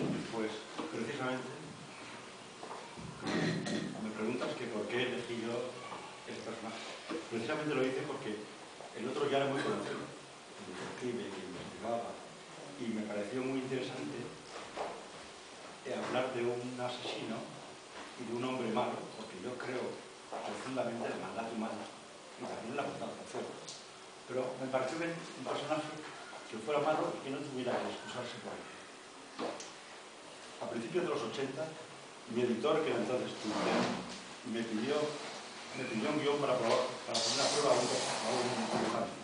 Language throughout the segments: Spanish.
Pues, precisamente, me preguntas que por qué elegí yo este personaje. Precisamente lo hice porque el otro ya era muy conocido, el detective que investigaba, y me pareció muy interesante hablar de un asesino y de un hombre malo, porque yo creo profundamente en la maldad humana y también en la bondad social. Pero me pareció bien un personaje que fuera malo y que no tuviera que excusarse por él. A principios de los 80, mi editor, que era entonces Twitter, me pidió un guión para poner a prueba a un dibujante.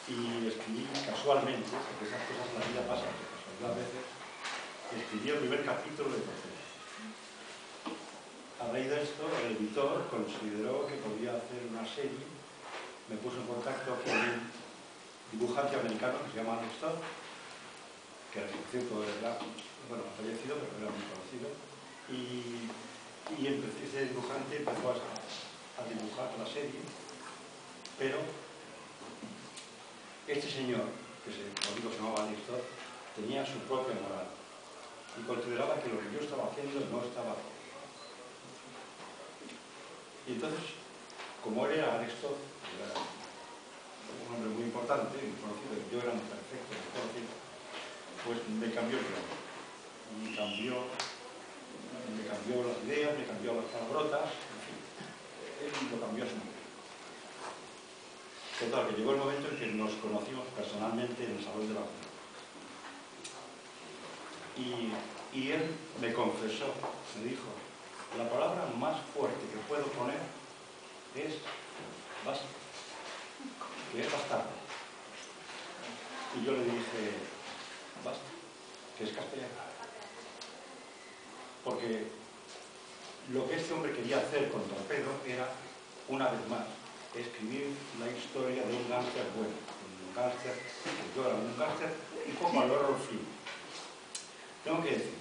Y escribí casualmente, porque esas cosas en la vida pasan por casualidad a veces, escribí el primer capítulo de Torpedo. A raíz de esto, el editor consideró que podía hacer una serie, me puso en contacto con un dibujante americano que se llama Alex Todd, que era, por cierto, ha fallecido, pero era muy conocido, y ese dibujante empezó a dibujar la serie, pero este señor, que como digo se llamaba Alex Todd, tenía su propia moral y consideraba que lo que yo estaba haciendo no estaba bien. Y entonces, como él era Alex Todd, era un hombre muy importante, muy conocido, y yo era muy perfecto, muy conocido, pues me cambió el plan. Me cambió las ideas, me cambió las palabrotas, en fin, él lo cambió a su manera. Total, que llegó el momento en que nos conocimos personalmente en el Salón de la Junta. Y él me confesó, me dijo, la palabra más fuerte que puedo poner es basta, que es bastardo. Y yo le dije, basta, que es castellano. Porque lo que este hombre quería hacer con Torpedo era, una vez más, escribir la historia de un gángster bueno, un gángster que yo era un gángster un poco al horror film. Tengo que decir,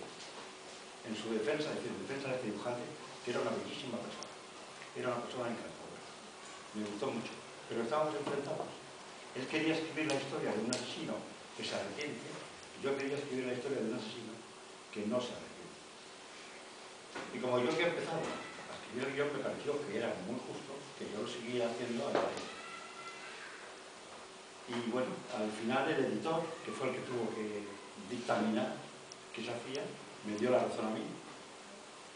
en su defensa, es decir, en defensa de este dibujante, que era una bellísima persona, era una persona encantadora, me gustó mucho, pero estábamos enfrentados. Él quería escribir la historia de un asesino que se arrepiente, y yo quería escribir la historia de un asesino que no se arrepiente. Y como yo había empezado a escribir el guión, me pareció que era muy justo que yo lo siguiera haciendo a la vez. Y bueno, al final el editor, que fue el que tuvo que dictaminar qué se hacía, me dio la razón a mí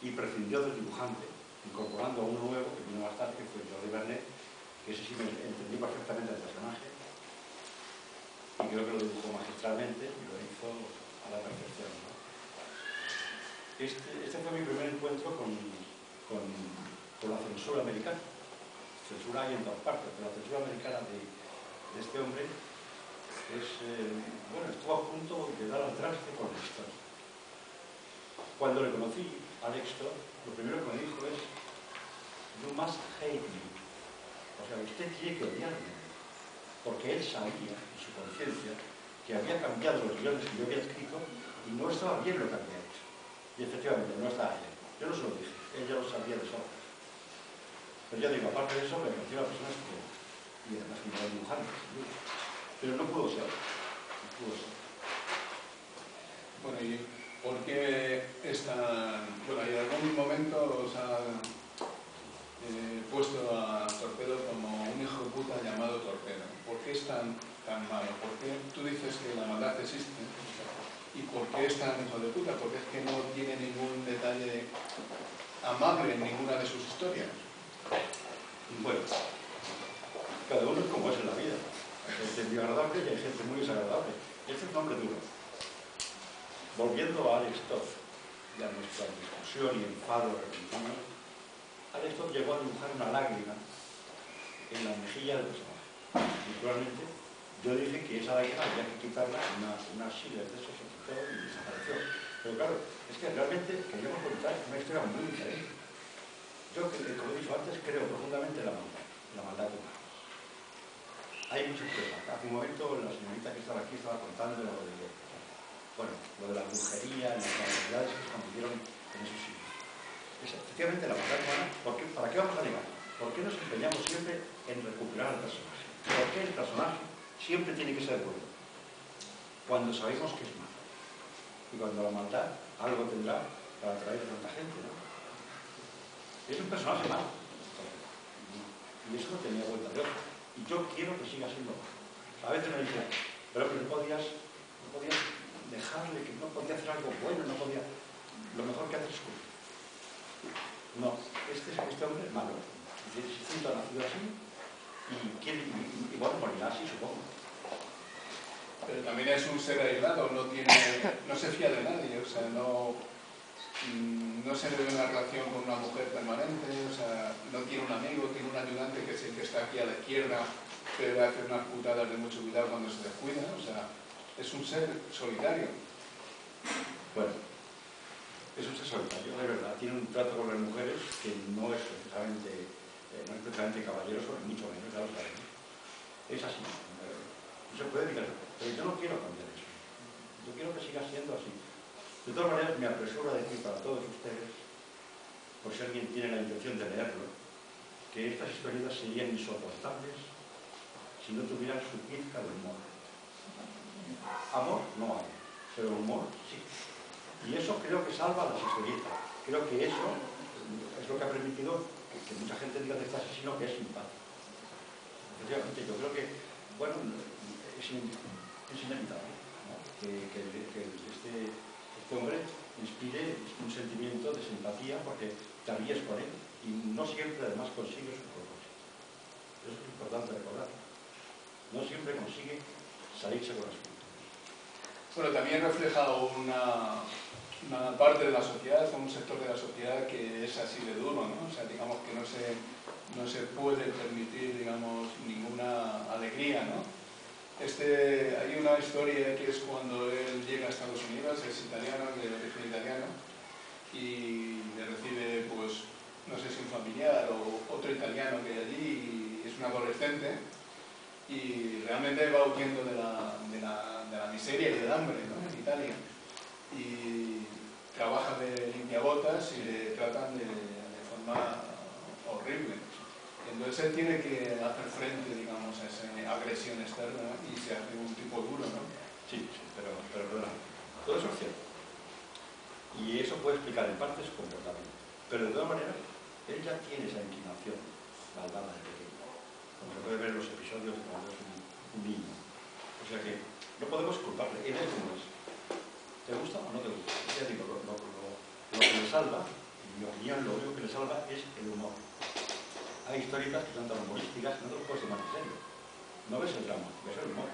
y prescindió del dibujante, incorporando a uno nuevo que vino más tarde, que fue Jordi Vernet, que ese sí me entendió perfectamente el personaje y creo que lo dibujó magistralmente y lo hizo a la perfección, ¿no? Este fue mi primer encuentro con la censura americana. Censura hay en todas partes, pero la censura americana de este hombre estuvo a punto de dar al traste con la historia. Cuando le conocí a Alex Todd, lo primero que me dijo es "You must hate me", o sea, usted tiene que odiarme, porque él sabía en su conciencia que había cambiado los guiones que yo había escrito y no estaba bien lo que había hecho. Y efectivamente, no estaba bien. Yo no se lo dije, él ya lo sabía de sobra. Pero ya digo, aparte de eso, me pareció una persona estupenda. Y además que me iba dibujando, sin duda. Pero no pudo ser. No pudo ser. Bueno, ¿y por qué bueno, en algún momento os ha puesto a Torpedo como un hijo de puta llamado Torpedo? ¿Por qué es tan malo? ¿Por qué tú dices que la maldad existe? ¿Y por qué es tan hijo de puta? Porque es que no tiene ningún detalle amable en ninguna de sus historias. Bueno, cada uno es como es en la vida. Hay gente muy agradable y hay gente muy desagradable. Este es un hombre duro. Volviendo a Alex Todd y a nuestra discusión y enfado repentino, Alex Todd llegó a dibujar una lágrima en la mejilla del personaje. Naturalmente, yo dije que esa lágrima había que quitarla, unas sillas de eso se quitó y desapareció. Pero claro, es que realmente queríamos contar una historia muy diferente. Yo, como he dicho antes, creo profundamente en la maldad humana. Hay muchas pruebas. Hace un momento la señorita que estaba aquí estaba contando lo de la brujería, las barbaridades que se cometieron en esos siglos. Es efectivamente la maldad humana. ¿Para qué vamos a negar? ¿Por qué nos empeñamos siempre en recuperar al personaje? ¿Por qué el personaje siempre tiene que ser bueno? Cuando sabemos que es malo. Y cuando la maldad algo tendrá para atraer a tanta gente, ¿no? Es un personaje malo. Y eso no tenía vuelta de hoja. Y yo quiero que siga siendo. A veces me dicen, pero que no podías dejarle, que no podía hacer algo bueno, no podía. Lo mejor que hacer es cumplir. No, este hombre es malo. Es distinto, ha nacido así y bueno, morirá así, supongo. Pero también es un ser aislado, no se fía de nadie, o sea, no se le ve una relación con una mujer permanente, o sea, no tiene un amigo, tiene un ayudante que es el que está aquí a la izquierda, pero hace unas putadas de mucho cuidado cuando se descuida, o sea, es un ser solitario. Bueno, es un ser solitario, de verdad, tiene un trato con las mujeres que no es precisamente caballeroso, ni mucho menos, ya lo sabemos. Es así, no se puede evitar, pero yo no quiero cambiar eso, yo quiero que siga siendo así. De todas maneras, me apresuro a decir para todos ustedes, por si alguien tiene la intención de leerlo, que estas historietas serían insoportables si no tuvieran su pizca de humor. Amor no hay, pero humor sí. Y eso creo que salva las historietas. Creo que eso es lo que ha permitido que mucha gente diga de este asesino que es simpático. Efectivamente, yo creo que, bueno, es inevitable, ¿no? que este hombre inspire un sentimiento de simpatía porque te ríes con él y no siempre además consigue su propósito. Eso es importante recordar. No siempre consigue salirse con las puntas. Bueno, también refleja una parte de la sociedad, un sector de la sociedad que es así de duro, ¿no? O sea, digamos que no se puede permitir, digamos, ninguna alegría, ¿no? Hay una historia que es cuando él llega a Estados Unidos, es italiano, de origen italiano, y le recibe, pues, no sé si un familiar o otro italiano que hay allí, y es un adolescente, y realmente va huyendo de la miseria y del hambre, ¿no? En Italia. Y trabaja de limpiabotas y le tratan de forma horrible. Entonces él tiene que hacer frente, digamos, a esa agresión externa y se hace un tipo duro, ¿no? Sí, pero perdona, todo eso es cierto. Y eso puede explicar en parte su comportamiento. Pero de todas maneras, él ya tiene esa inclinación malvada de pequeño. Como se puede ver en los episodios de cuando es un niño. O sea que no podemos culparle, él es como es. ¿Te gusta o no te gusta? Ya digo, lo que le salva, en mi opinión, lo único que le salva es el humor. Hay historietas que son tan humorísticas que no te lo puedes tomar en serio. No ves el drama, ves el humor.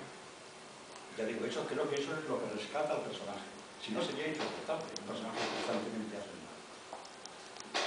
Ya digo, creo que eso es lo que rescata al personaje. Si no, sería insoportable un personaje constantemente